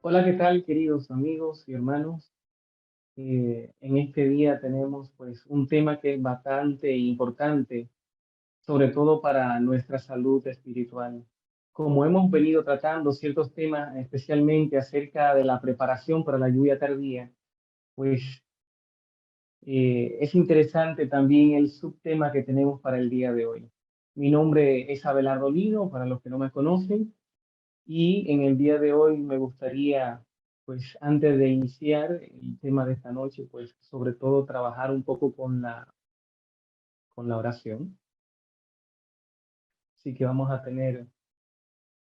Hola, ¿qué tal, queridos amigos y hermanos? En este día tenemos pues un tema que es bastante importante, sobre todo para nuestra salud espiritual. Como hemos venido tratando ciertos temas, especialmente acerca de la preparación para la lluvia tardía, pues es interesante también el subtema que tenemos para el día de hoy. Mi nombre es Abelardo Lino, para los que no me conocen. Y en el día de hoy me gustaría, pues antes de iniciar el tema de esta noche, pues sobre todo trabajar un poco con la oración. Así que vamos a tener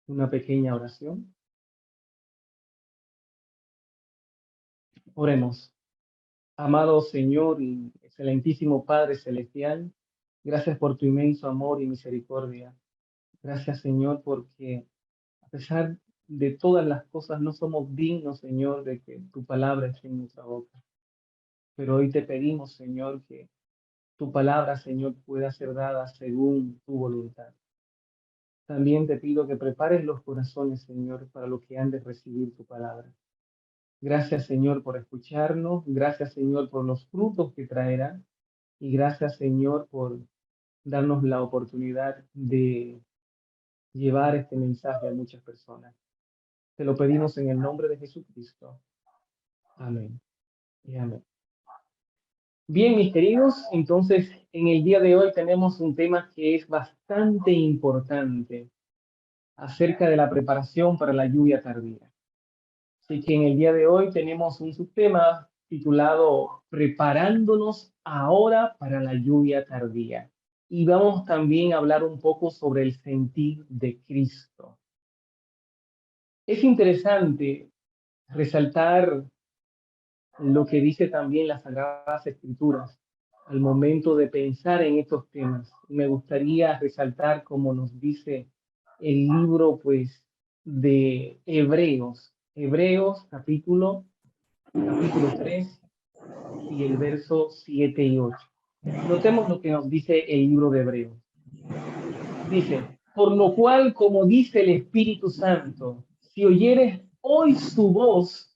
una pequeña oración. Oremos. Amado Señor y excelentísimo Padre Celestial, gracias por tu inmenso amor y misericordia. Gracias, Señor, porque a pesar de todas las cosas no somos dignos, Señor, de que tu palabra esté en nuestra boca. Pero hoy te pedimos, Señor, que tu palabra, Señor, pueda ser dada según tu voluntad. También te pido que prepares los corazones, Señor, para lo que han de recibir tu palabra. Gracias, Señor, por escucharnos. Gracias, Señor, por los frutos que traerá. Y gracias, Señor, por darnos la oportunidad de llevar este mensaje a muchas personas. Te lo pedimos en el nombre de Jesucristo. Amén y amén. Bien, mis queridos, entonces en el día de hoy tenemos un tema que es bastante importante acerca de la preparación para la lluvia tardía. Así que en el día de hoy tenemos un subtema titulado Preparándonos ahora para la lluvia tardía. Y vamos también a hablar un poco sobre el sentir de Cristo. Es interesante resaltar lo que dice también las Sagradas Escrituras al momento de pensar en estos temas. Me gustaría resaltar, como nos dice el libro, pues, de Hebreos. Hebreos, capítulo 3 y el verso 7 y 8. Notemos lo que nos dice el libro de Hebreos. Dice, por lo cual, como dice el Espíritu Santo, si oyeres hoy su voz,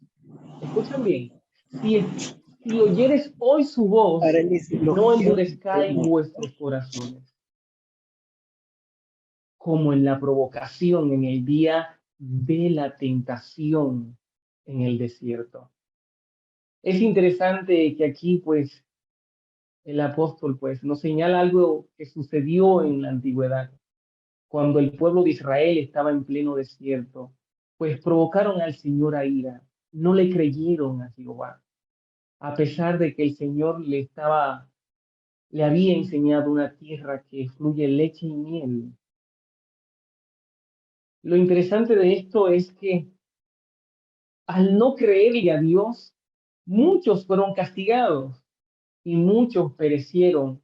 escuchan bien, si oyeres hoy su voz, no endurezcáis vuestros corazones, como en la provocación en el día de la tentación en el desierto. Es interesante que aquí, pues, el apóstol, pues, nos señala algo que sucedió en la antigüedad, cuando el pueblo de Israel estaba en pleno desierto, pues provocaron al Señor a ira, no le creyeron a Jehová, a pesar de que el Señor le había enseñado una tierra que fluye leche y miel. Lo interesante de esto es que al no creerle a Dios, muchos fueron castigados y muchos perecieron,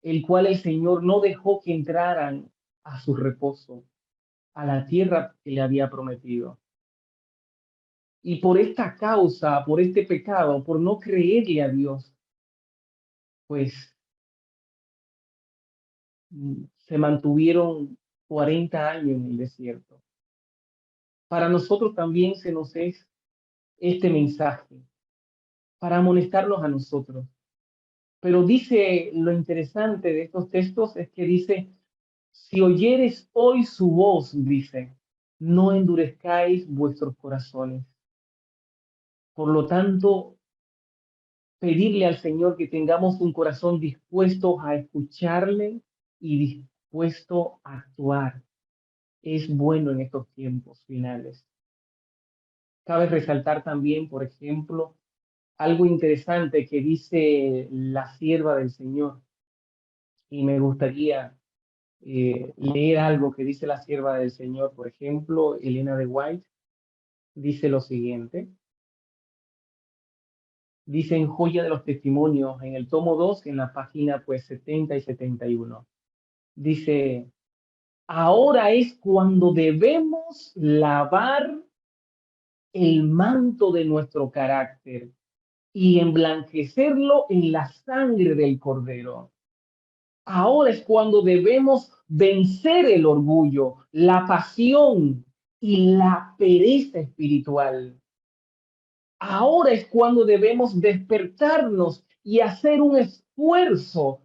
el cual el Señor no dejó que entraran a su reposo, a la tierra que le había prometido. Y por esta causa, por este pecado, por no creerle a Dios, pues se mantuvieron 40 años en el desierto. Para nosotros también se nos es este mensaje, para amonestarnos a nosotros. Pero dice, lo interesante de estos textos es que dice, si oyeres hoy su voz, dice, no endurezcáis vuestros corazones. Por lo tanto, pedirle al Señor que tengamos un corazón dispuesto a escucharle y dispuesto a actuar. Es bueno en estos tiempos finales. Cabe resaltar también, por ejemplo, algo interesante que dice la sierva del Señor. Y me gustaría leer algo que dice la sierva del Señor. Por ejemplo, Elena de White dice lo siguiente. Dice en Joya de los Testimonios, en el tomo 2, en la página pues 70 y 71. Dice, ahora es cuando debemos lavar el manto de nuestro carácter y emblanquecerlo en la sangre del Cordero. Ahora es cuando debemos vencer el orgullo, la pasión y la pereza espiritual Ahora es cuando debemos despertarnos y hacer un esfuerzo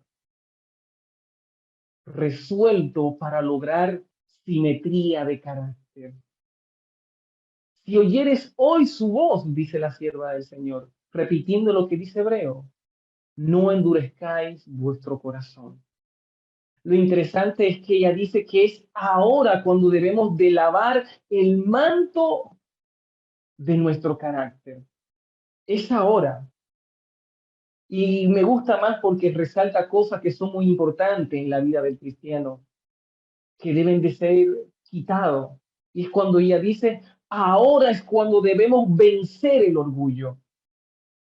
resuelto para lograr simetría de carácter. Si oyeres hoy su voz, dice la sierva del Señor, repitiendo lo que dice Hebreo, no endurezcáis vuestro corazón. Lo interesante es que ella dice que es ahora cuando debemos de lavar el manto de nuestro carácter. Es ahora. Y me gusta más porque resalta cosas que son muy importantes en la vida del cristiano, que deben de ser quitados. Y es cuando ella dice, ahora es cuando debemos vencer el orgullo.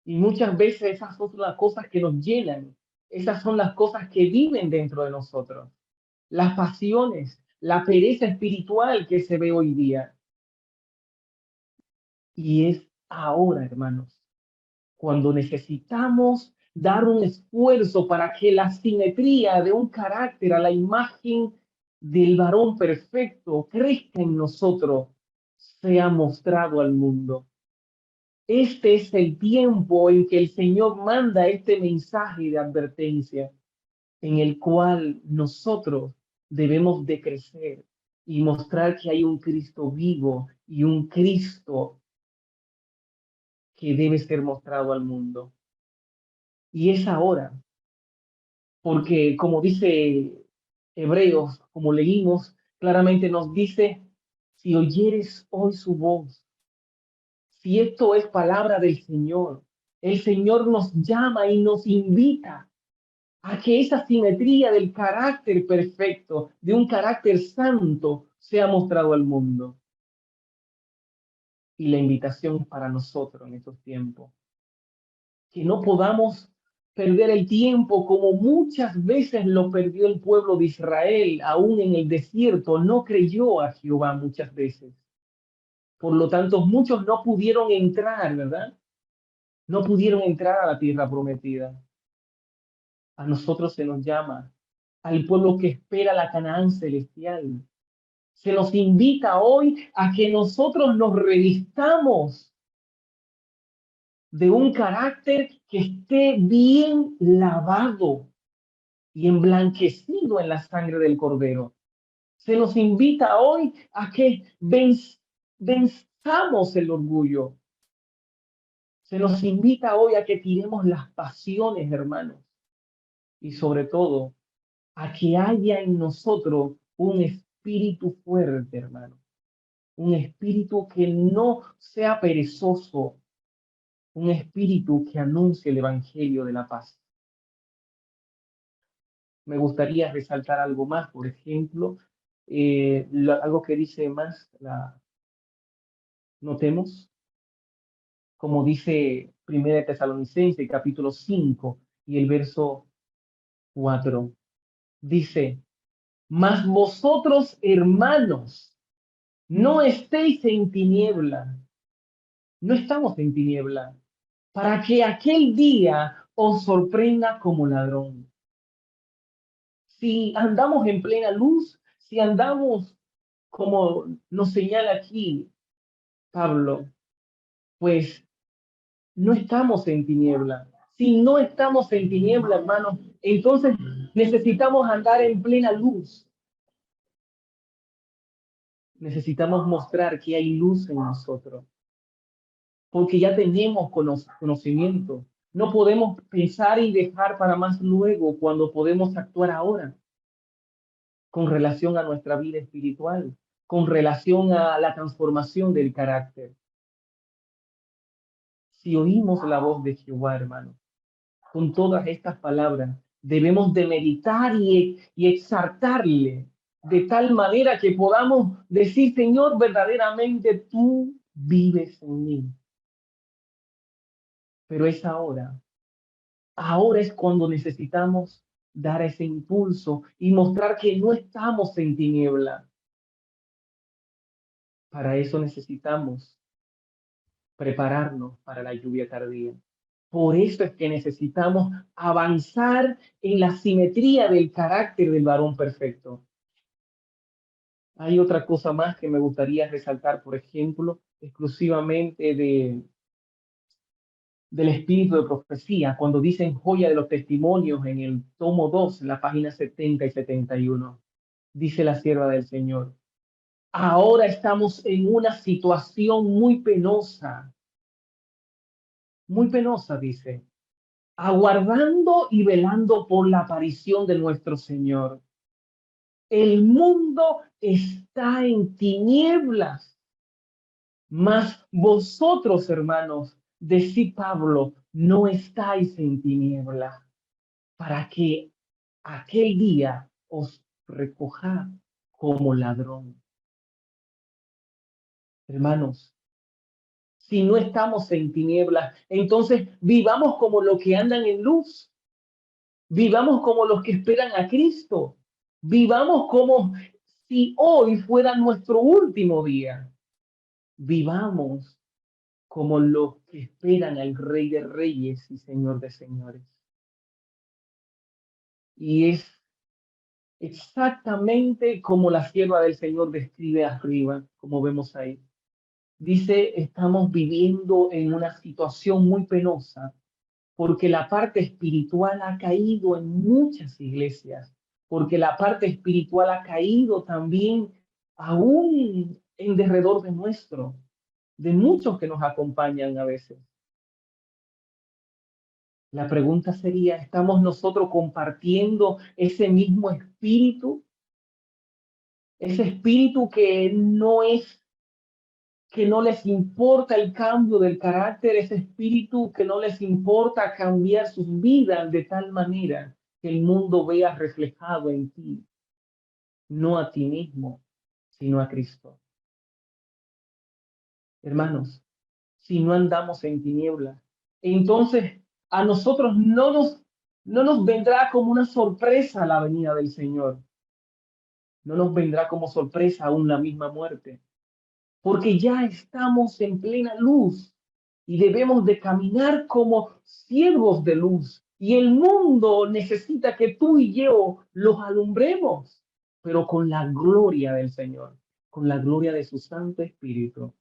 Y muchas veces esas son las cosas que nos llenan, esas son las cosas que viven dentro de nosotros, las pasiones, la pereza espiritual que se ve hoy día. Y es ahora, hermanos, cuando necesitamos dar un esfuerzo para que la simetría de un carácter a la imagen del varón perfecto crezca en nosotros, sea mostrado al mundo. Este es el tiempo en que el Señor manda este mensaje de advertencia, en el cual nosotros debemos de crecer y mostrar que hay un Cristo vivo y un Cristo que debe ser mostrado al mundo. Y es ahora, porque como dice Hebreos, como leímos, claramente nos dice, si oyeres hoy su voz, si esto es palabra del Señor, el Señor nos llama y nos invita a que esa simetría del carácter perfecto, de un carácter santo, sea mostrado al mundo. Y la invitación es para nosotros en estos tiempos, que no podamos perder el tiempo como muchas veces lo perdió el pueblo de Israel, aún en el desierto, no creyó a Jehová muchas veces. Por lo tanto, muchos no pudieron entrar, ¿verdad? No pudieron entrar a la tierra prometida. A nosotros se nos llama, al pueblo que espera la Canaán celestial. Se nos invita hoy a que nosotros nos revistamos de un carácter que esté bien lavado y emblanquecido en la sangre del Cordero. Se nos invita hoy a que venzamos el orgullo. Se nos invita hoy a que tiremos las pasiones, hermanos, y sobre todo a que haya en nosotros un espíritu fuerte, hermano, un espíritu que no sea perezoso, un espíritu que anuncie el evangelio de la paz. Me gustaría resaltar algo más, por ejemplo, algo que dice más, notemos, como dice 1 Tesalonicenses, capítulo 5 y el verso 4, dice, mas vosotros, hermanos, no estéis en tiniebla, no estamos en tiniebla, para que aquel día os sorprenda como ladrón. Si andamos en plena luz, si andamos como nos señala aquí Pablo, pues no estamos en tiniebla. Si no estamos en tiniebla, hermanos, entonces necesitamos andar en plena luz. Necesitamos mostrar que hay luz en nosotros, porque ya tenemos conocimiento. No podemos pensar y dejar para más luego cuando podemos actuar ahora con relación a nuestra vida espiritual, con relación a la transformación del carácter. Si oímos la voz de Jehová, hermano, con todas estas palabras, debemos de meditar y exaltarle de tal manera que podamos decir, Señor, verdaderamente tú vives en mí. Pero es ahora, ahora es cuando necesitamos dar ese impulso y mostrar que no estamos en tiniebla. Para eso necesitamos prepararnos para la lluvia tardía. Por eso es que necesitamos avanzar en la simetría del carácter del varón perfecto. Hay otra cosa más que me gustaría resaltar, por ejemplo, exclusivamente del espíritu de profecía, cuando dicen joya de los testimonios en el tomo 2, en la página 70 y 71. Dice la sierva del Señor: ahora estamos en una situación muy penosa, dice, aguardando y velando por la aparición de nuestro Señor. El mundo está en tinieblas, mas vosotros, hermanos, decía Pablo, no estáis en tinieblas, para que aquel día os recoja como ladrón. Hermanos, si no estamos en tinieblas, entonces vivamos como los que andan en luz, vivamos como los que esperan a Cristo, vivamos como si hoy fuera nuestro último día, vivamos como los que esperan al Rey de Reyes y Señor de Señores. Y es exactamente como la sierva del Señor describe arriba, como vemos ahí. Dice, estamos viviendo en una situación muy penosa porque la parte espiritual ha caído en muchas iglesias, porque la parte espiritual ha caído también aún en derredor de nuestro, de muchos que nos acompañan a veces. La pregunta sería, ¿estamos nosotros compartiendo ese mismo espíritu? Ese espíritu que no les importa el cambio del carácter, ese espíritu que no les importa cambiar sus vidas de tal manera que el mundo vea reflejado en ti, no a ti mismo, sino a Cristo. Hermanos, si no andamos en tinieblas, entonces a nosotros no nos vendrá como una sorpresa la venida del Señor. No nos vendrá como sorpresa aún la misma muerte, porque ya estamos en plena luz y debemos de caminar como siervos de luz. Y el mundo necesita que tú y yo los alumbremos, pero con la gloria del Señor, con la gloria de su Santo Espíritu.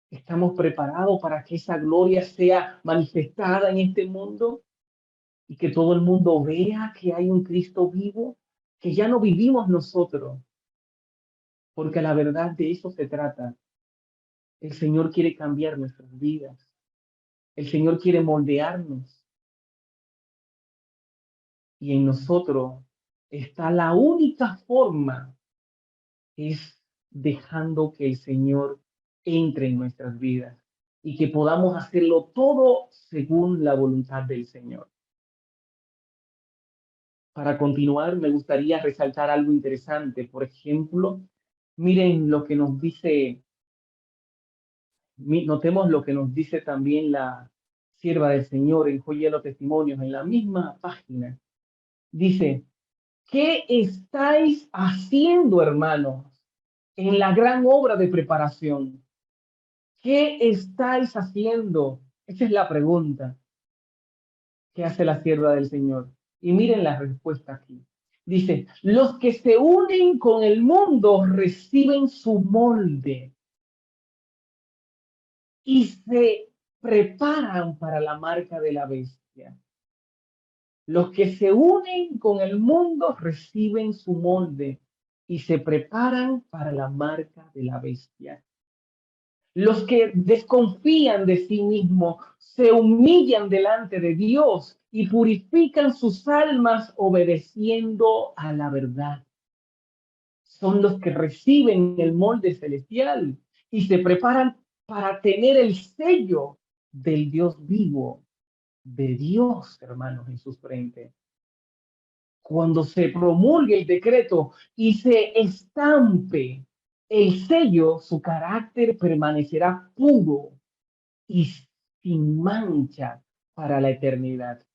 ¿Estamos preparados para que esa gloria sea manifestada en este mundo y que todo el mundo vea que hay un Cristo vivo, que ya no vivimos nosotros? Porque la verdad de eso se trata. El Señor quiere cambiar nuestras vidas. El Señor quiere moldearnos. Y en nosotros está la única forma, es dejando que el Señor entre en nuestras vidas y que podamos hacerlo todo según la voluntad del Señor. Para continuar, me gustaría resaltar algo interesante. Por ejemplo, miren lo que nos dice, notemos lo que nos dice también la sierva del Señor en Joya de los Testimonios, en la misma página. Dice, ¿qué estáis haciendo, hermanos, en la gran obra de preparación? ¿Qué estáis haciendo? Esa es la pregunta que hace la sierva del Señor. Y miren la respuesta aquí. Dice, los que se unen con el mundo reciben su molde y se preparan para la marca de la bestia. Los que se unen con el mundo reciben su molde y se preparan para la marca de la bestia. Los que desconfían de sí mismos se humillan delante de Dios y purifican sus almas obedeciendo a la verdad. Son los que reciben el molde celestial y se preparan para tener el sello del Dios vivo, de Dios, hermanos, en sus frentes. Cuando se promulgue el decreto y se estampe el sello, su carácter permanecerá puro y sin mancha para la eternidad.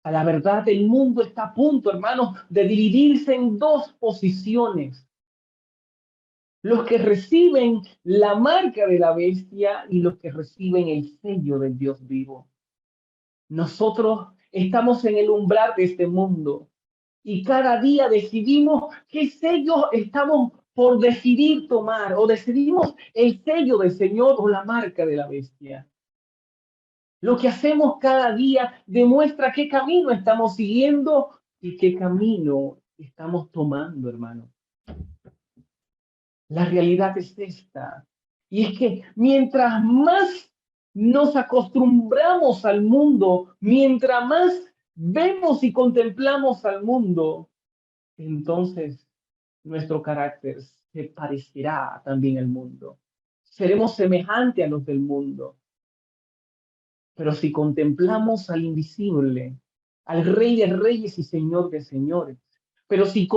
A la verdad, el mundo está a punto, hermanos, de dividirse en dos posiciones. Los que reciben la marca de la bestia y los que reciben el sello del Dios vivo. Nosotros estamos en el umbral de este mundo y cada día decidimos qué sello estamos por decidir tomar o decidimos el sello del Señor o la marca de la bestia. Lo que hacemos cada día demuestra qué camino estamos siguiendo y qué camino estamos tomando, hermano. La realidad es esta. Y es que mientras más nos acostumbramos al mundo, mientras más vemos y contemplamos al mundo, entonces nuestro carácter se parecerá también al mundo. Seremos semejantes a los del mundo. Pero si contemplamos al invisible, al Rey de Reyes y Señor de Señores, pero si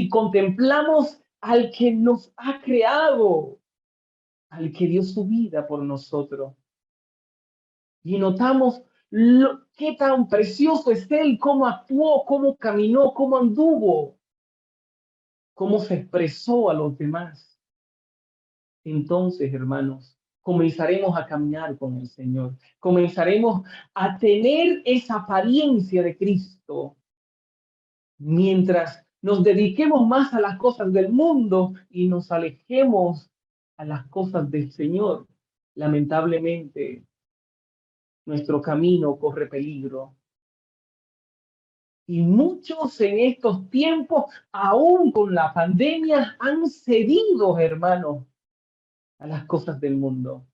contemplamos al que nos ha creado, al que dio su vida por nosotros, y notamos qué tan precioso es Él, cómo actuó, cómo caminó, cómo anduvo, cómo se expresó a los demás. Entonces, hermanos, comenzaremos a caminar con el Señor, comenzaremos a tener esa apariencia de Cristo mientras nos dediquemos más a las cosas del mundo y nos alejemos a las cosas del Señor. Lamentablemente, nuestro camino corre peligro. Y muchos en estos tiempos, aún con la pandemia, han cedido, hermanos, a las cosas del mundo.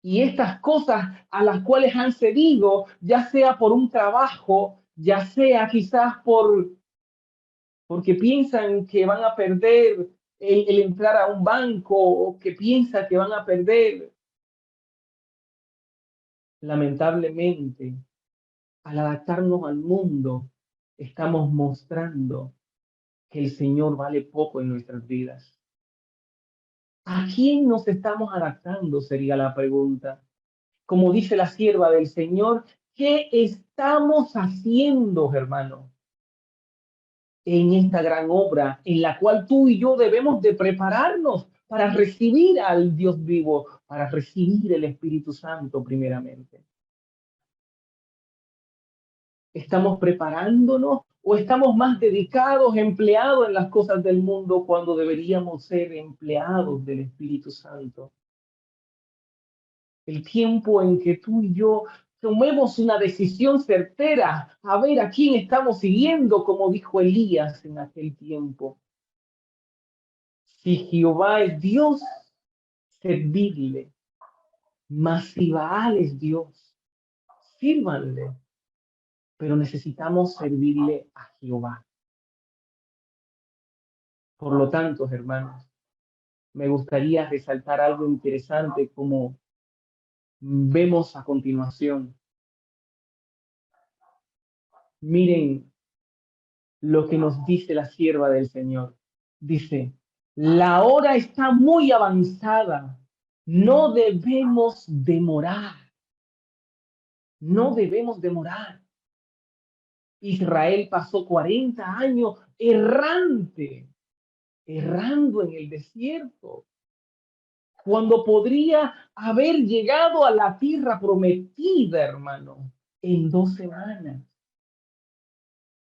Y estas cosas a las cuales han cedido, ya sea por un trabajo, ya sea quizás porque piensan que van a perder el entrar a un banco o que piensan que van a perder, lamentablemente, al adaptarnos al mundo, estamos mostrando que el Señor vale poco en nuestras vidas. ¿A quién nos estamos adaptando? Sería la pregunta. Como dice la sierva del Señor, ¿qué estamos haciendo, hermano, en esta gran obra en la cual tú y yo debemos de prepararnos para recibir al Dios vivo, para recibir el Espíritu Santo primeramente? ¿Estamos preparándonos o estamos más dedicados, empleados en las cosas del mundo cuando deberíamos ser empleados del Espíritu Santo? El tiempo en que tú y yo tomemos una decisión certera, a ver a quién estamos siguiendo, como dijo Elías en aquel tiempo. Si Jehová es Dios, servidle, mas si Baal es Dios, sírvanle, pero necesitamos servirle a Jehová. Por lo tanto, hermanos, me gustaría resaltar algo interesante como vemos a continuación. Miren lo que nos dice la sierva del Señor. Dice, la hora está muy avanzada, no debemos demorar, no debemos demorar. Israel pasó 40 años errando en el desierto, cuando podría haber llegado a la tierra prometida, hermano, en 2 semanas.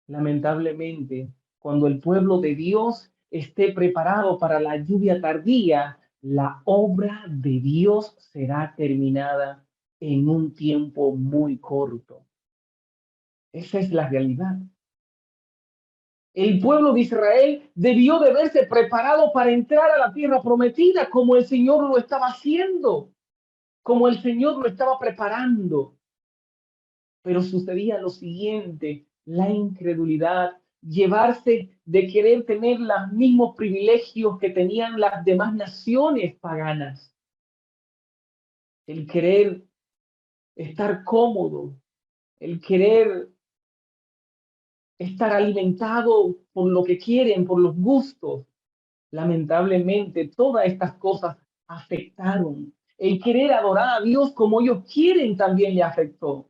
Lamentablemente, cuando el pueblo de Dios esté preparado para la lluvia tardía, la obra de Dios será terminada en un tiempo muy corto. Esa es la realidad. El pueblo de Israel debió de verse preparado para entrar a la tierra prometida como el Señor lo estaba haciendo, como el Señor lo estaba preparando. Pero sucedía lo siguiente, la incredulidad, llevarse de querer tener los mismos privilegios que tenían las demás naciones paganas, el querer estar cómodo, el querer estar alimentado por lo que quieren, por los gustos. Lamentablemente, todas estas cosas afectaron. El querer adorar a Dios como ellos quieren también le afectó.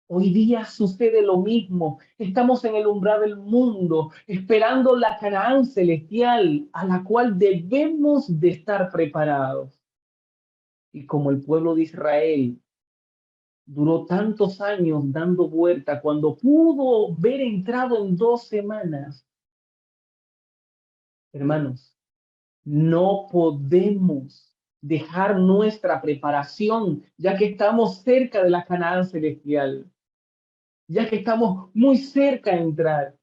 Hoy día sucede lo mismo. Estamos en el umbral del mundo, esperando la Canaán celestial a la cual debemos de estar preparados. Y como el pueblo de Israel duró tantos años dando vuelta, cuando pudo ver entrado en 2 semanas, hermanos, no podemos dejar nuestra preparación, ya que estamos cerca de la Canaán celestial, ya que estamos muy cerca de entrar.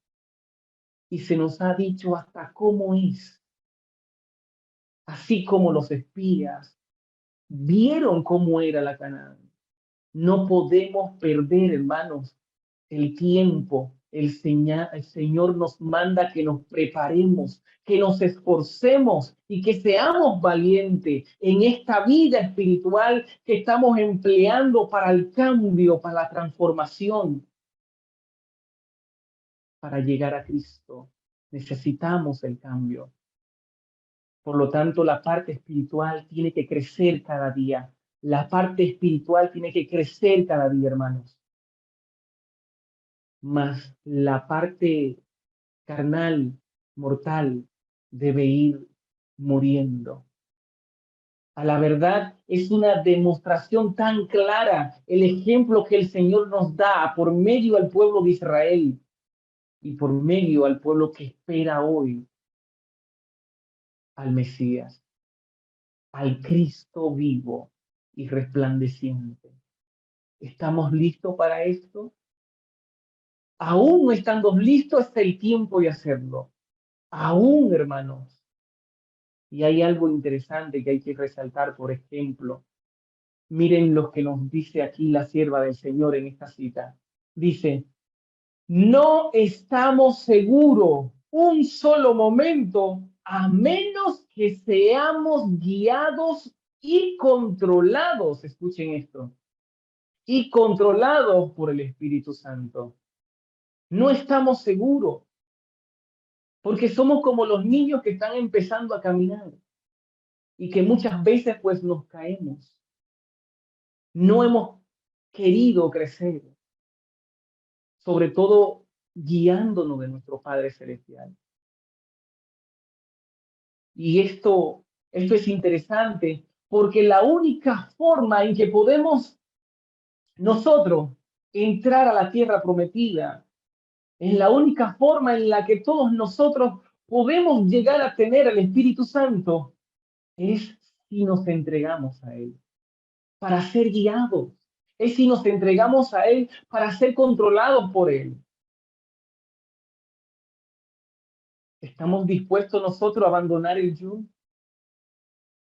Y se nos ha dicho hasta cómo es, así como los espías vieron cómo era la Canaán. No podemos perder, hermanos, el tiempo. El Señor nos manda que nos preparemos, que nos esforcemos y que seamos valientes en esta vida espiritual que estamos empleando para el cambio, para la transformación, para llegar a Cristo. Necesitamos el cambio. Por lo tanto, la parte espiritual tiene que crecer cada día. La parte espiritual tiene que crecer cada día, hermanos. Mas la parte carnal, mortal, debe ir muriendo. A la verdad, es una demostración tan clara el ejemplo que el Señor nos da por medio al pueblo de Israel y por medio al pueblo que espera hoy al Mesías, al Cristo vivo y resplandeciente. ¿Estamos listos para esto? Aún no estando listos, es el tiempo de hacerlo. Aún, hermanos. Y hay algo interesante que hay que resaltar, por ejemplo. Miren lo que nos dice aquí la sierva del Señor en esta cita. Dice, no estamos seguros un solo momento a menos que seamos guiados y controlados. Escuchen esto. Y controlados por el Espíritu Santo. No estamos seguros porque somos como los niños que están empezando a caminar y que muchas veces pues nos caemos. No hemos querido crecer, sobre todo guiándonos de nuestro Padre Celestial. Y esto es interesante porque la única forma en que podemos nosotros entrar a la tierra prometida es la única forma en la que todos nosotros podemos llegar a tener al Espíritu Santo es si nos entregamos a Él, para ser guiados. Es si nos entregamos a Él para ser controlados por Él. ¿Estamos dispuestos nosotros a abandonar el yo?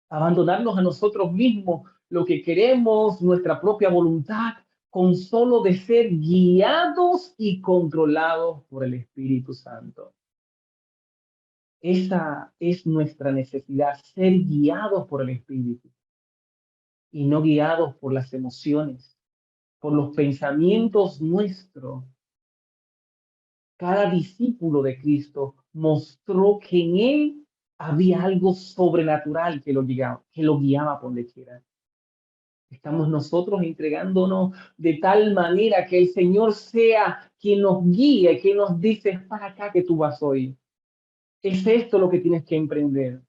Abandonarnos a nosotros mismos, lo que queremos, nuestra propia voluntad, con solo de ser guiados y controlados por el Espíritu Santo. Esa es nuestra necesidad, ser guiados por el Espíritu y no guiados por las emociones, por los pensamientos nuestros. Cada discípulo de Cristo mostró que en él había algo sobrenatural que lo guiaba por donde quiera. Estamos nosotros entregándonos de tal manera que el Señor sea quien nos guíe, quien nos dice, es para acá que tú vas hoy. Es esto lo que tienes que emprender.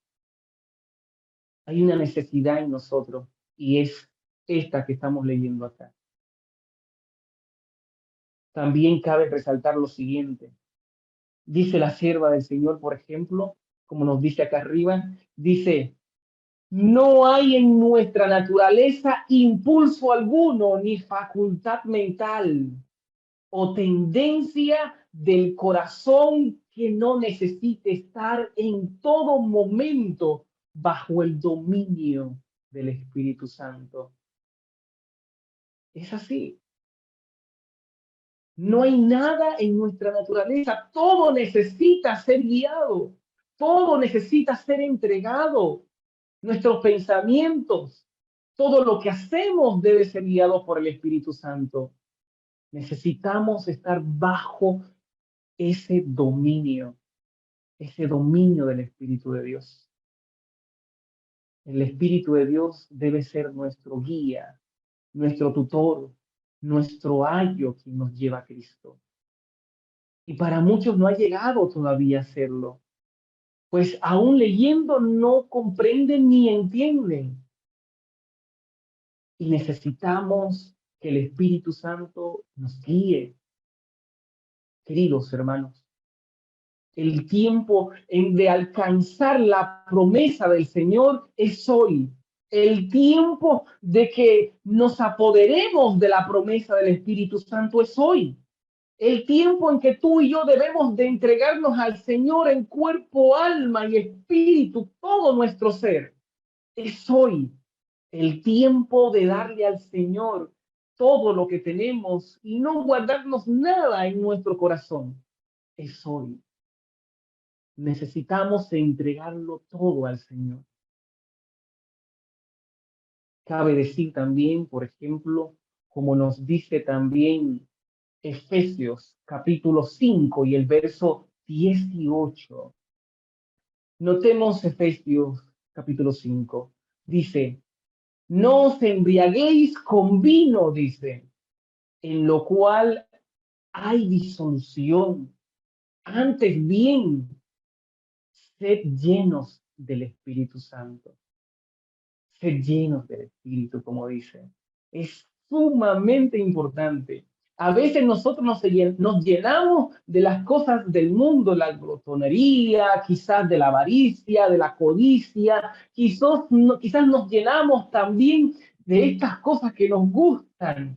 Hay una necesidad en nosotros y es esta que estamos leyendo acá. También cabe resaltar lo siguiente. Dice la sierva del Señor, por ejemplo, como nos dice acá arriba, dice, no hay en nuestra naturaleza impulso alguno ni facultad mental o tendencia del corazón que no necesite estar en todo momento bajo el dominio del Espíritu Santo. Es así. No hay nada en nuestra naturaleza. Todo necesita ser guiado. Todo necesita ser entregado. Nuestros pensamientos, todo lo que hacemos debe ser guiado por el Espíritu Santo. Necesitamos estar bajo ese dominio del Espíritu de Dios. El Espíritu de Dios debe ser nuestro guía, nuestro tutor, nuestro ayo quien nos lleva a Cristo. Y para muchos no ha llegado todavía a serlo, pues aún leyendo no comprenden ni entienden. Y necesitamos que el Espíritu Santo nos guíe. Queridos hermanos, el tiempo de alcanzar la promesa del Señor es hoy. El tiempo de que nos apoderemos de la promesa del Espíritu Santo es hoy. El tiempo en que tú y yo debemos de entregarnos al Señor en cuerpo, alma y espíritu, todo nuestro ser, es hoy. El tiempo de darle al Señor todo lo que tenemos y no guardarnos nada en nuestro corazón. Es hoy. Necesitamos entregarlo todo al Señor. Cabe decir también, por ejemplo, como nos dice también Efesios capítulo 5 y el verso 18. Notemos Efesios capítulo 5. Dice, no os embriaguéis con vino, dice, en lo cual hay disolución. Antes bien, sed llenos del Espíritu Santo. Sed llenos del Espíritu, como dice. Es sumamente importante. A veces nosotros nos llenamos de las cosas del mundo, la glotonería, quizás de la avaricia, de la codicia, quizás nos llenamos también de estas cosas que nos gustan.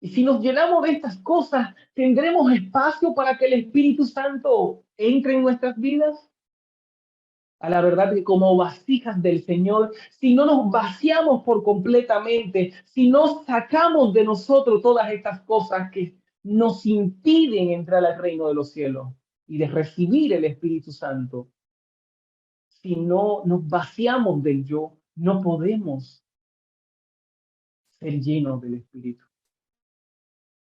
Y si nos llenamos de estas cosas, ¿tendremos espacio para que el Espíritu Santo entre en nuestras vidas? A la verdad que como vasijas del Señor, si no nos vaciamos por completamente, si no sacamos de nosotros todas estas cosas que nos impiden entrar al reino de los cielos y de recibir el Espíritu Santo, si no nos vaciamos del yo, no podemos ser llenos del Espíritu.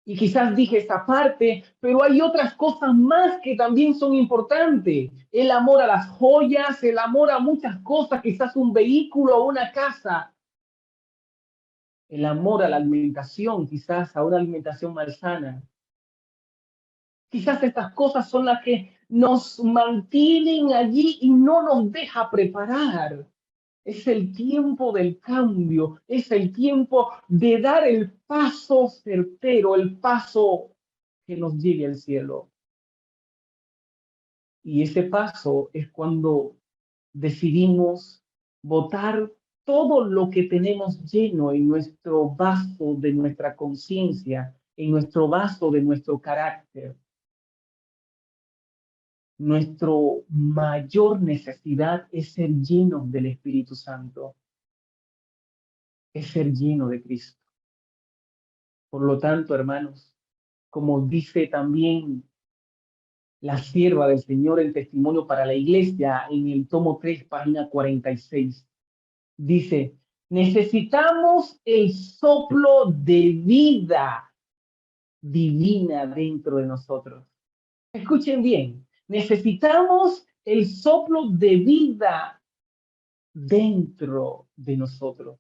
Y quizás dije esa parte, pero hay otras cosas más que también son importantes. El amor a las joyas, el amor a muchas cosas, quizás un vehículo o una casa. El amor a la alimentación, quizás a una alimentación malsana. Quizás estas cosas son las que nos mantienen allí y no nos deja preparar. Es el tiempo del cambio, es el tiempo de dar el paso certero, el paso que nos lleve al cielo. Y ese paso es cuando decidimos botar todo lo que tenemos lleno en nuestro vaso de nuestra conciencia, en nuestro vaso de nuestro carácter. Nuestra mayor necesidad es ser llenos del Espíritu Santo, es ser lleno de Cristo. Por lo tanto, hermanos, como dice también la sierva del Señor en testimonio para la iglesia en el tomo 3, página 46, dice, necesitamos el soplo de vida divina dentro de nosotros. Escuchen bien, necesitamos el soplo de vida dentro de nosotros.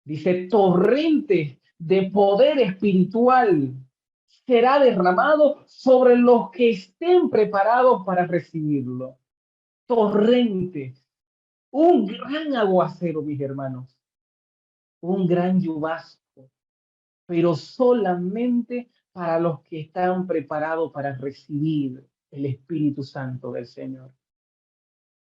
Dice, torrente de poder espiritual será derramado sobre los que estén preparados para recibirlo. Torrente, un gran aguacero, mis hermanos, un gran lluvasco, pero solamente para los que están preparados para recibir el Espíritu Santo del Señor.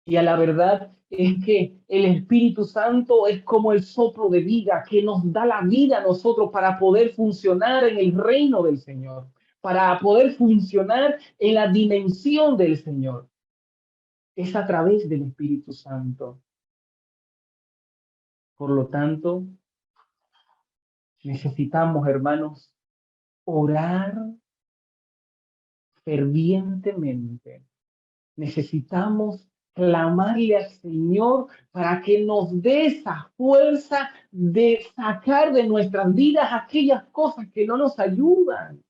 Y a la verdad es que el Espíritu Santo es como el soplo de vida que nos da la vida a nosotros para poder funcionar en el reino del Señor, para poder funcionar en la dimensión del Señor. Es a través del Espíritu Santo. Por lo tanto, necesitamos, hermanos, orar fervientemente. Necesitamos clamarle al Señor para que nos dé esa fuerza de sacar de nuestras vidas aquellas cosas que no nos ayudan.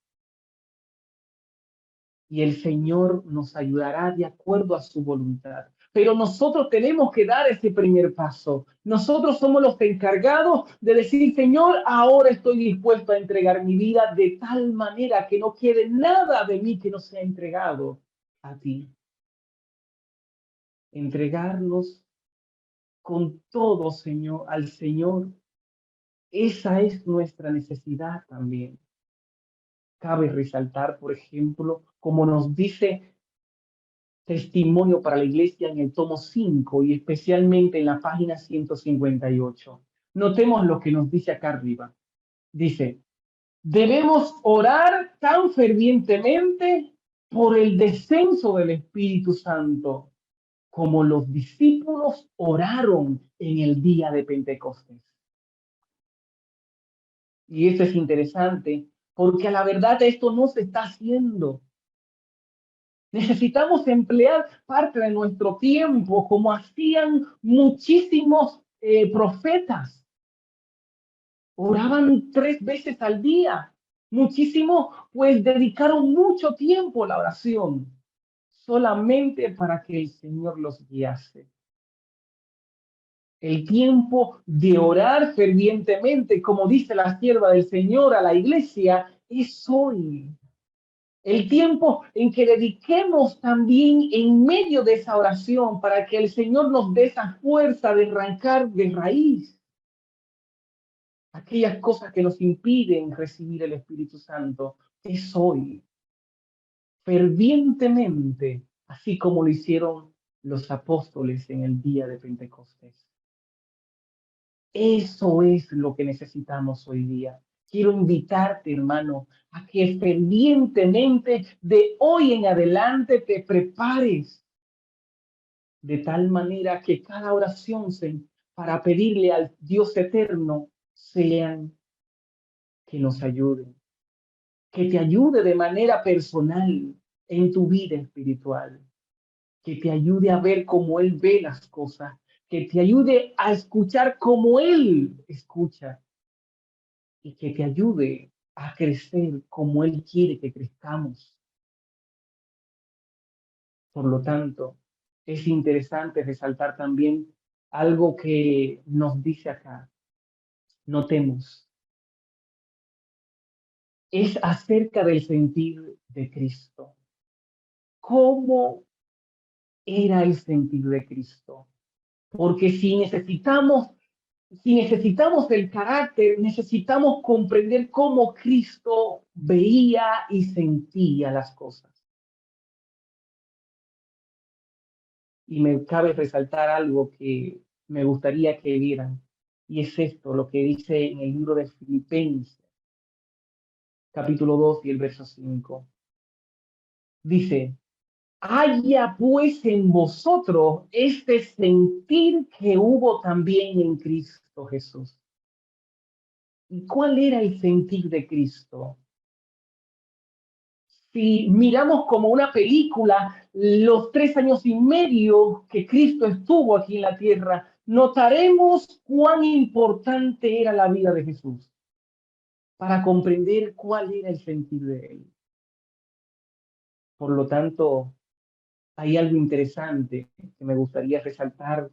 Y el Señor nos ayudará de acuerdo a su voluntad. Pero nosotros tenemos que dar ese primer paso. Nosotros somos los encargados de decir, Señor, ahora estoy dispuesto a entregar mi vida de tal manera que no quede nada de mí que no sea entregado a ti. Entregarnos con todo, Señor, al Señor. Esa es nuestra necesidad también. Cabe resaltar, por ejemplo, como nos dice testimonio para la iglesia en el tomo 5 y especialmente en la página 158. Notemos lo que nos dice acá arriba. Dice, debemos orar tan fervientemente por el descenso del Espíritu Santo como los discípulos oraron en el día de Pentecostés. Y eso es interesante porque a la verdad esto no se está haciendo. Necesitamos emplear parte de nuestro tiempo como hacían muchísimos profetas. Oraban 3 veces al día. Muchísimos, pues dedicaron mucho tiempo a la oración, solamente para que el Señor los guiase. El tiempo de orar fervientemente, como dice la sierva del Señor a la iglesia, es hoy. El tiempo en que dediquemos también en medio de esa oración para que el Señor nos dé esa fuerza de arrancar de raíz aquellas cosas que nos impiden recibir el Espíritu Santo, es hoy, fervientemente, así como lo hicieron los apóstoles en el día de Pentecostés. Eso es lo que necesitamos hoy día. Quiero invitarte, hermano, a que fervientemente de hoy en adelante te prepares de tal manera que cada oración para pedirle al Dios eterno sean que nos ayuden, que te ayude de manera personal en tu vida espiritual, que te ayude a ver cómo Él ve las cosas, que te ayude a escuchar como Él escucha y que te ayude a crecer como Él quiere que crezcamos. Por lo tanto, es interesante resaltar también algo que nos dice acá. Notemos, es acerca del sentir de Cristo. ¿Cómo era el sentir de Cristo? Porque si necesitamos el carácter, necesitamos comprender cómo Cristo veía y sentía las cosas. Y me cabe resaltar algo que me gustaría que vieran, y es esto, lo que dice en el libro de Filipenses, capítulo 2 y el verso 5. Dice, haya pues en vosotros este sentir que hubo también en Cristo Jesús. ¿Y cuál era el sentir de Cristo? Si miramos como una película los 3 años y medio que Cristo estuvo aquí en la tierra, notaremos cuán importante era la vida de Jesús para comprender cuál era el sentir de él. Por lo tanto, hay algo interesante que me gustaría resaltar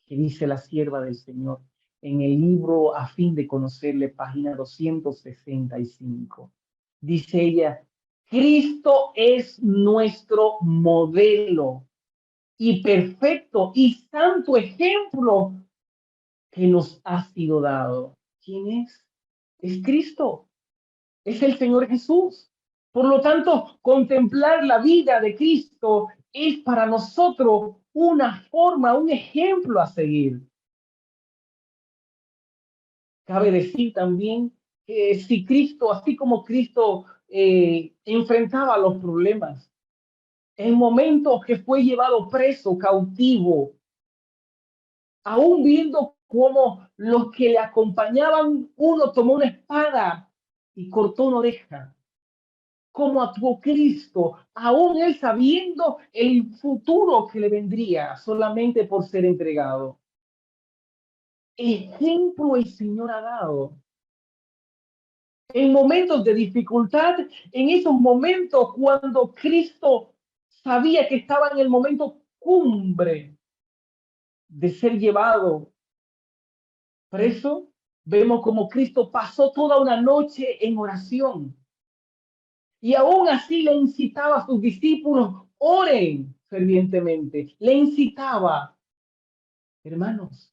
que dice la sierva del Señor en el libro A fin de conocerle, página 265. Dice ella, Cristo es nuestro modelo y perfecto y santo ejemplo que nos ha sido dado. ¿Quién es? Es Cristo, es el Señor Jesús. Por lo tanto, contemplar la vida de Cristo es para nosotros una forma, un ejemplo a seguir. Cabe decir también que si Cristo, así como Cristo enfrentaba los problemas, en momentos que fue llevado preso, cautivo, aún viendo cómo los que le acompañaban, uno tomó una espada y cortó una oreja, cómo actuó Cristo, aún él sabiendo el futuro que le vendría solamente por ser entregado. Ejemplo el Señor ha dado. En momentos de dificultad, en esos momentos cuando Cristo sabía que estaba en el momento cumbre de ser llevado preso, vemos como Cristo pasó toda una noche en oración y aún así le incitaba a sus discípulos, oren fervientemente, le incitaba, hermanos.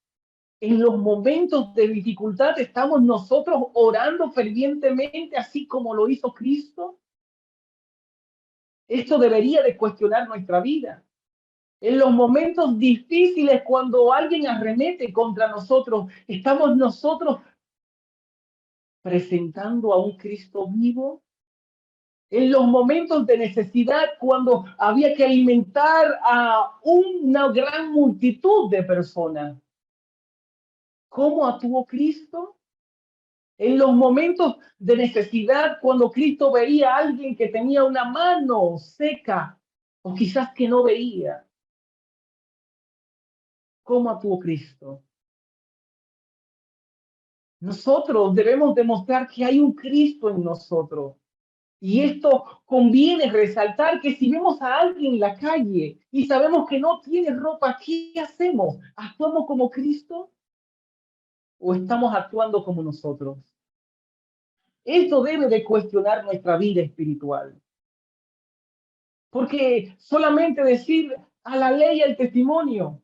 En los momentos de dificultad estamos nosotros orando fervientemente, así como lo hizo Cristo. Esto debería de cuestionar nuestra vida. En los momentos difíciles, cuando alguien arremete contra nosotros, estamos nosotros presentando a un Cristo vivo. En los momentos de necesidad, cuando había que alimentar a una gran multitud de personas, ¿cómo actuó Cristo? En los momentos de necesidad, cuando Cristo veía a alguien que tenía una mano seca o quizás que no veía, ¿cómo actuó Cristo? Nosotros debemos demostrar que hay un Cristo en nosotros. Y esto conviene resaltar que si vemos a alguien en la calle y sabemos que no tiene ropa, ¿qué hacemos? ¿Actuamos como Cristo o estamos actuando como nosotros? Esto debe de cuestionar nuestra vida espiritual. Porque solamente decir a la ley y al testimonio,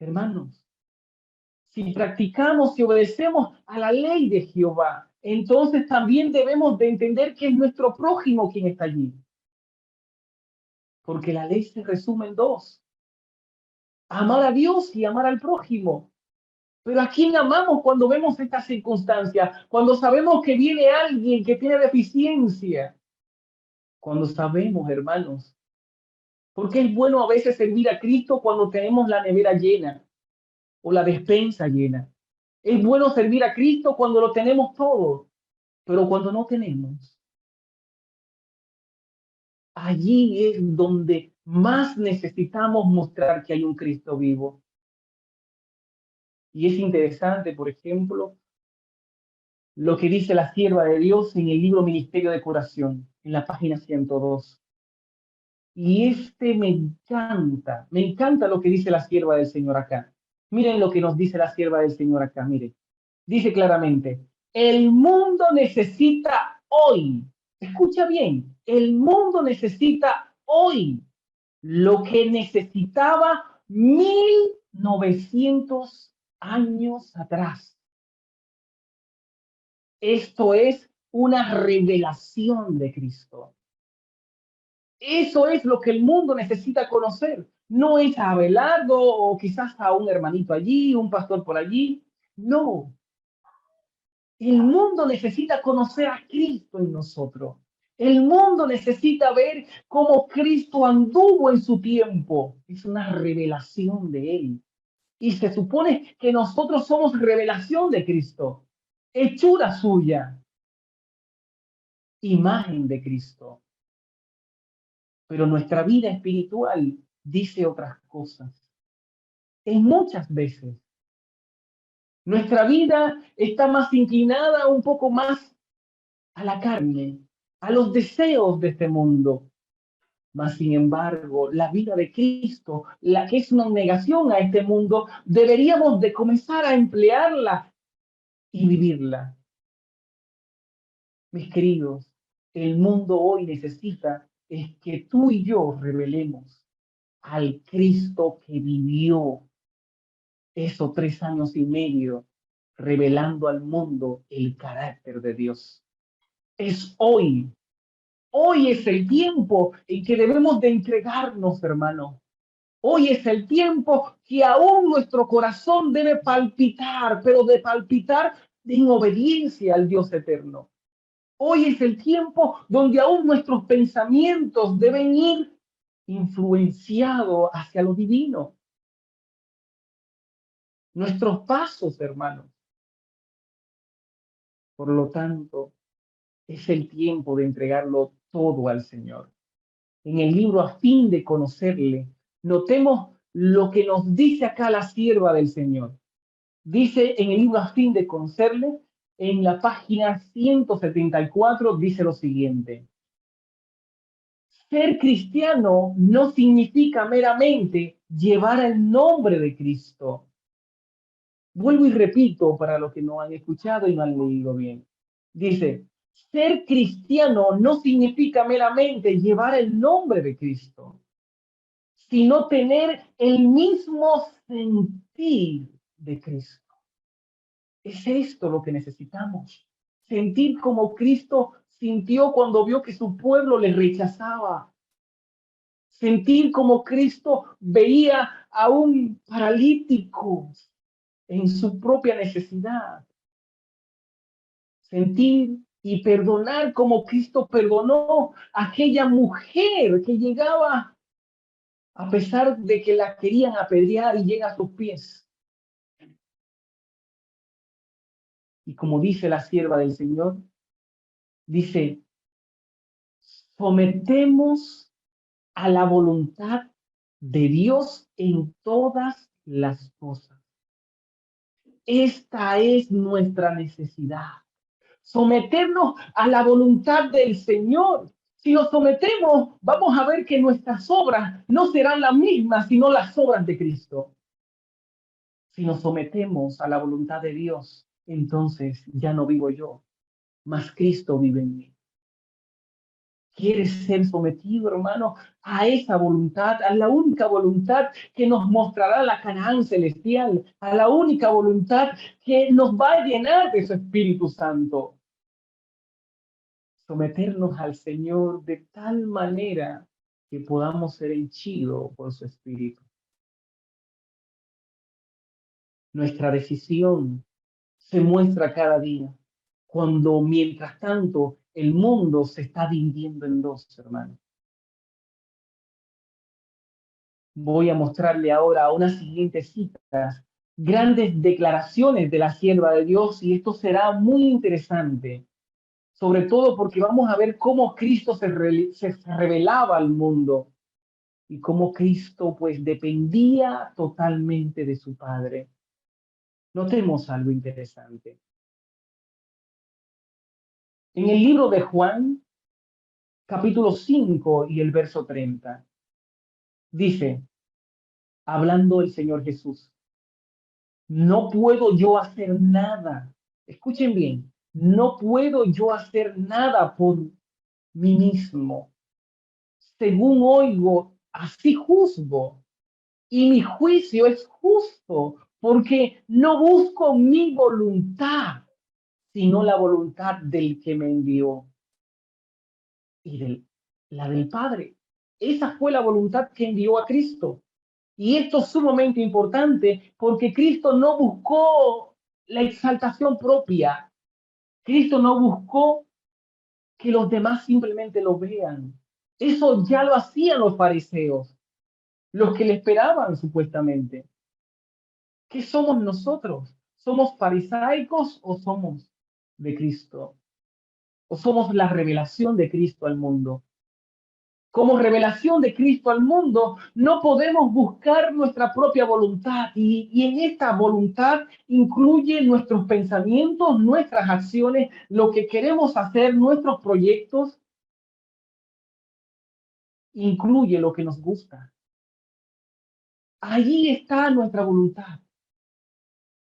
hermanos, si practicamos y obedecemos a la ley de Jehová, entonces también debemos de entender que es nuestro prójimo quien está allí. Porque la ley se resume en dos: amar a Dios y amar al prójimo. Pero ¿a quién amamos cuando vemos estas circunstancias? Cuando sabemos que viene alguien que tiene deficiencia. Cuando sabemos, hermanos, porque es bueno a veces servir a Cristo cuando tenemos la nevera llena o la despensa llena. Es bueno servir a Cristo cuando lo tenemos todo, pero cuando no tenemos, allí es donde más necesitamos mostrar que hay un Cristo vivo. Y es interesante, por ejemplo, lo que dice la sierva de Dios en el libro Ministerio de Curación, en la página 102. Y me encanta lo que dice la sierva del Señor acá. Miren lo que nos dice la sierva del Señor acá, miren. Dice claramente, el mundo necesita hoy, escucha bien, el mundo necesita hoy lo que necesitaba 1900 años atrás. Esto es una revelación de Cristo. Eso es lo que el mundo necesita conocer. No es a Abelardo o quizás a un hermanito allí, un pastor por allí. No. El mundo necesita conocer a Cristo en nosotros. El mundo necesita ver cómo Cristo anduvo en su tiempo. Es una revelación de Él. Y se supone que nosotros somos revelación de Cristo, hechura suya, imagen de Cristo. Pero nuestra vida espiritual dice otras cosas. En muchas veces, nuestra vida está más inclinada un poco más a la carne, a los deseos de este mundo. Mas, sin embargo, la vida de Cristo, la que es una negación a este mundo, deberíamos de comenzar a emplearla y vivirla. Mis queridos, el mundo hoy necesita es que tú y yo revelemos al Cristo que vivió esos 3 años y medio revelando al mundo el carácter de Dios. Es hoy. Hoy es el tiempo en que debemos de entregarnos, hermano. Hoy es el tiempo que aún nuestro corazón debe palpitar, pero de palpitar en obediencia al Dios eterno. Hoy es el tiempo donde aún nuestros pensamientos deben ir influenciados hacia lo divino. Nuestros pasos, hermanos. Por lo tanto, es el tiempo de entregarlo todo al Señor. En el libro A fin de conocerle, notemos lo que nos dice acá la sierva del Señor. Dice en el libro A fin de conocerle, en la página 174, dice lo siguiente. Ser cristiano no significa meramente llevar el nombre de Cristo. Vuelvo y repito para los que no han escuchado y no han leído bien. Dice, ser cristiano no significa meramente llevar el nombre de Cristo, sino tener el mismo sentir de Cristo. Es esto lo que necesitamos. Sentir como Cristo sintió cuando vio que su pueblo le rechazaba. Sentir como Cristo veía a un paralítico en su propia necesidad. Sentir y perdonar como Cristo perdonó a aquella mujer que llegaba a pesar de que la querían apedrear y llega a sus pies. Y como dice la sierva del Señor, dice, sometemos a la voluntad de Dios en todas las cosas. Esta es nuestra necesidad. Someternos a la voluntad del Señor. Si nos sometemos, vamos a ver que nuestras obras no serán las mismas, sino las obras de Cristo. Si nos sometemos a la voluntad de Dios, entonces ya no vivo yo, mas Cristo vive en mí. ¿Quieres ser sometido, hermano, a esa voluntad, a la única voluntad que nos mostrará la Canaán celestial, a la única voluntad que nos va a llenar de su Espíritu Santo? Someternos al Señor de tal manera que podamos ser henchidos por su Espíritu. Nuestra decisión se muestra cada día, cuando mientras tanto el mundo se está dividiendo en dos, hermanos. Voy a mostrarle ahora unas siguientes citas, grandes declaraciones de la sierva de Dios, y esto será muy interesante, sobre todo porque vamos a ver cómo Cristo se revelaba al mundo y cómo Cristo pues dependía totalmente de su Padre. Notemos algo interesante. En el libro de Juan, capítulo 5 y el verso 30, dice, hablando el Señor Jesús, no puedo yo hacer nada. Escuchen bien, no puedo yo hacer nada por mí mismo. Según oigo, así juzgo. Y mi juicio es justo, porque no busco mi voluntad, sino la voluntad del que me envió y la del Padre. Esa fue la voluntad que envió a Cristo. Y esto es sumamente importante porque Cristo no buscó la exaltación propia. Cristo no buscó que los demás simplemente lo vean. Eso ya lo hacían los fariseos, los que le esperaban supuestamente. ¿Qué somos nosotros? ¿Somos farisaicos o somos de Cristo? ¿O somos la revelación de Cristo al mundo? Como revelación de Cristo al mundo, no podemos buscar nuestra propia voluntad y en esta voluntad incluye nuestros pensamientos, nuestras acciones, lo que queremos hacer, nuestros proyectos, incluye lo que nos gusta. Allí está nuestra voluntad.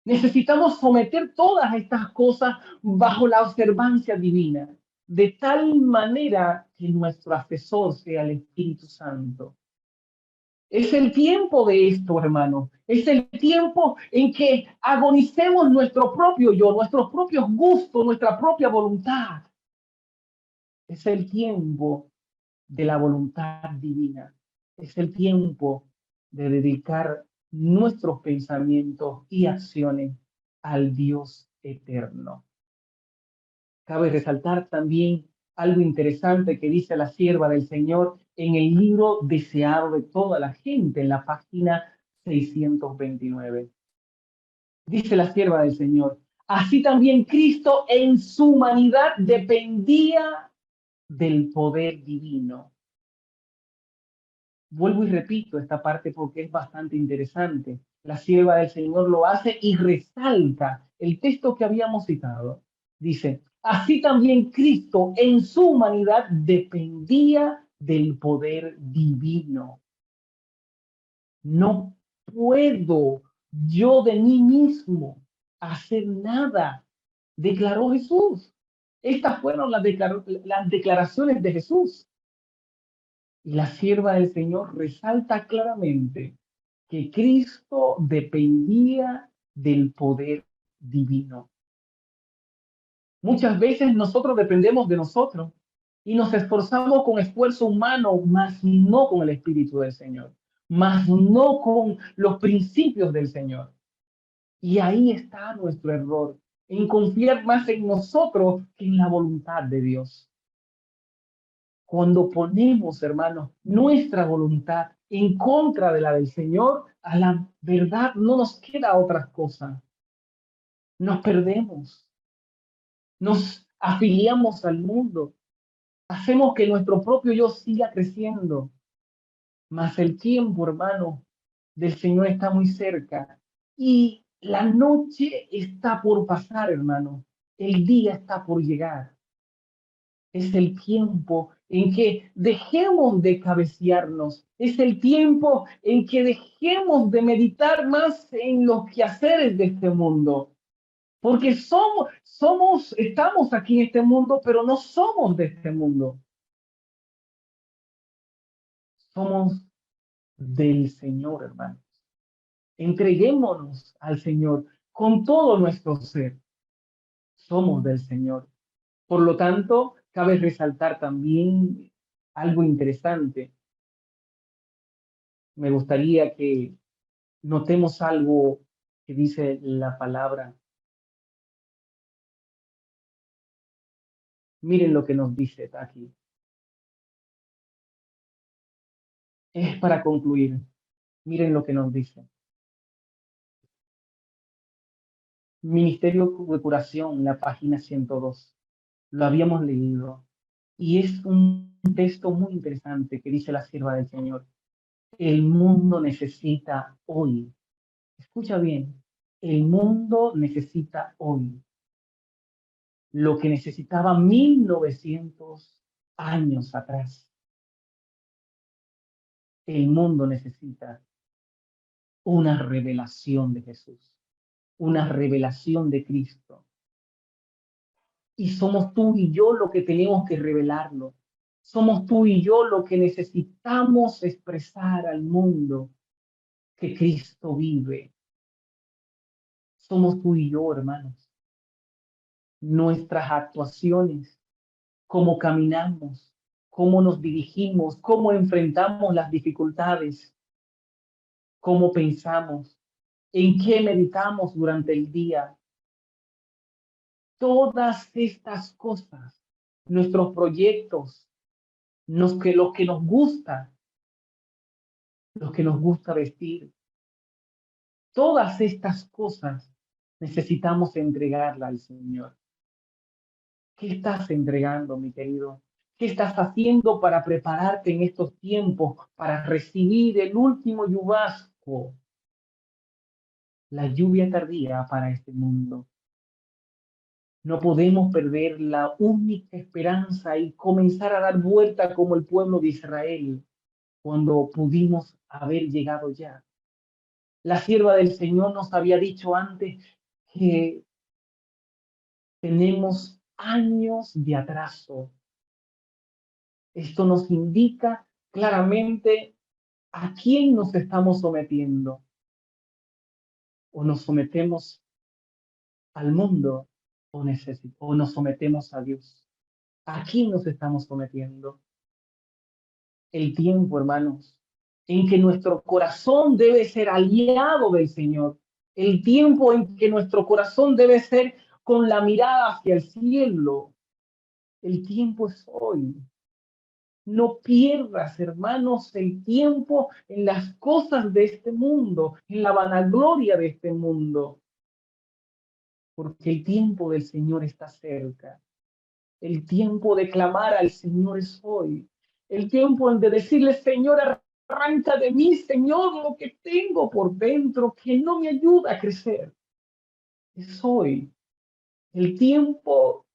Necesitamos someter todas estas cosas bajo la observancia divina, de tal manera que nuestro asesor sea el Espíritu Santo. Es el tiempo de esto, hermano. Es el tiempo en que agonicemos nuestro propio yo, nuestros propios gustos, nuestra propia voluntad. Es el tiempo de la voluntad divina. Es el tiempo de dedicar nuestros pensamientos y acciones al Dios eterno. Cabe resaltar también algo interesante que dice la sierva del Señor en el libro deseado de toda la gente, en la página 629. Dice la sierva del Señor, así también Cristo en su humanidad dependía del poder divino. Vuelvo y repito esta parte porque es bastante interesante. La sierva del Señor lo hace y resalta el texto que habíamos citado. Dice, así también Cristo en su humanidad dependía del poder divino. No puedo yo de mí mismo hacer nada, declaró Jesús. Estas fueron las declaraciones de Jesús. Y la sierva del Señor resalta claramente que Cristo dependía del poder divino. Muchas veces nosotros dependemos de nosotros. y nos esforzamos con esfuerzo humano, mas no con el Espíritu del Señor, mas no con los principios del Señor. Y ahí está nuestro error, en confiar más en nosotros que en la voluntad de Dios. Cuando ponemos, hermanos, nuestra voluntad en contra de la del Señor, a la verdad no nos queda otra cosa. Nos perdemos, nos afiliamos al mundo, hacemos que nuestro propio yo siga creciendo. Mas el tiempo, hermano, del Señor está muy cerca y la noche está por pasar, hermano. El día está por llegar. Es el tiempo en que dejemos de cabecearnos. Es el tiempo en que dejemos de meditar más en los quehaceres de este mundo. Porque estamos aquí en este mundo, pero no somos de este mundo. Somos del Señor, hermano. Entreguémonos al Señor con todo nuestro ser. Somos del Señor. Por lo tanto, cabe resaltar también algo interesante. Me gustaría que notemos algo que dice la palabra. Miren lo que nos dice aquí. Es para concluir. Miren lo que nos dice. Ministerio de Curación, la página 102. Lo habíamos leído. Y es un texto muy interesante que dice la sierva del Señor. El mundo necesita hoy. Escucha bien. El mundo necesita hoy lo que necesitaba 1900 años atrás. El mundo necesita una revelación de Jesús, una revelación de Cristo. Y somos tú y yo lo que tenemos que revelarlo. Somos tú y yo lo que necesitamos expresar al mundo que Cristo vive. Somos tú y yo, hermanos. Nuestras actuaciones, cómo caminamos, cómo nos dirigimos, cómo enfrentamos las dificultades, cómo pensamos, en qué meditamos durante el día. Todas estas cosas, nuestros proyectos, lo que nos gusta, lo que nos gusta vestir, todas estas cosas necesitamos entregarla al Señor. ¿Qué estás entregando, mi querido? ¿Qué estás haciendo para prepararte en estos tiempos para recibir el último lluvasco, la lluvia tardía para este mundo? No podemos perder la única esperanza y comenzar a dar vuelta como el pueblo de Israel cuando pudimos haber llegado ya. La sierva del Señor nos había dicho antes que tenemos años de atraso. Esto nos indica claramente a quién nos estamos sometiendo. O nos sometemos al mundo o nos sometemos a Dios. ¿A quién nos estamos sometiendo? El tiempo, hermanos, en que nuestro corazón debe ser aliado del Señor. El tiempo en que nuestro corazón debe ser con la mirada hacia el cielo. El tiempo es hoy. No pierdas, hermanos, el tiempo en las cosas de este mundo, en la vanagloria de este mundo, porque el tiempo del Señor está cerca. El tiempo de clamar al Señor es hoy. El tiempo de decirle, Señor, arranca de mí, Señor, lo que tengo por dentro que no me ayuda a crecer. Es hoy. El tiempo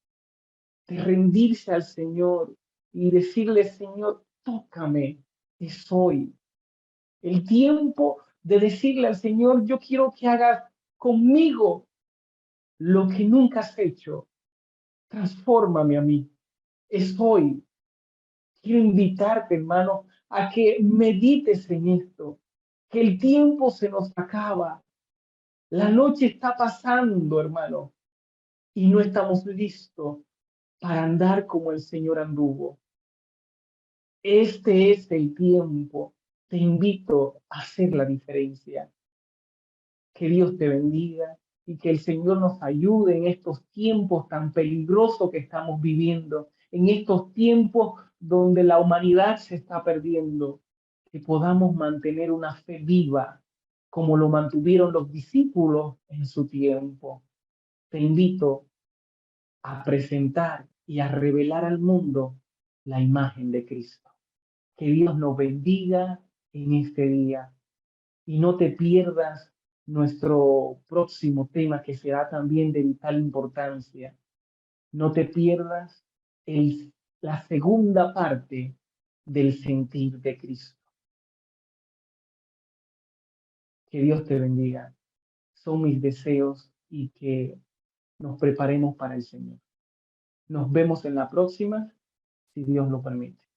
de rendirse al Señor y decirle, Señor, tócame. Es hoy. El tiempo de decirle al Señor, yo quiero que hagas conmigo lo que nunca has hecho. Transfórmame a mí. Es hoy. Quiero invitarte, hermano, a que medites en esto, que el tiempo se nos acaba. La noche está pasando, hermano, y no estamos listos para andar como el Señor anduvo. Este es el tiempo. Te invito a hacer la diferencia. Que Dios te bendiga y que el Señor nos ayude en estos tiempos tan peligrosos que estamos viviendo, en estos tiempos donde la humanidad se está perdiendo, que podamos mantener una fe viva como lo mantuvieron los discípulos en su tiempo. Te invito a presentar y a revelar al mundo la imagen de Cristo. Que Dios nos bendiga en este día y no te pierdas nuestro próximo tema que será también de vital importancia. No te pierdas la segunda parte del sentir de Cristo. Que Dios te bendiga. Son mis deseos y que nos preparemos para el Señor. Nos vemos en la próxima, si Dios lo permite.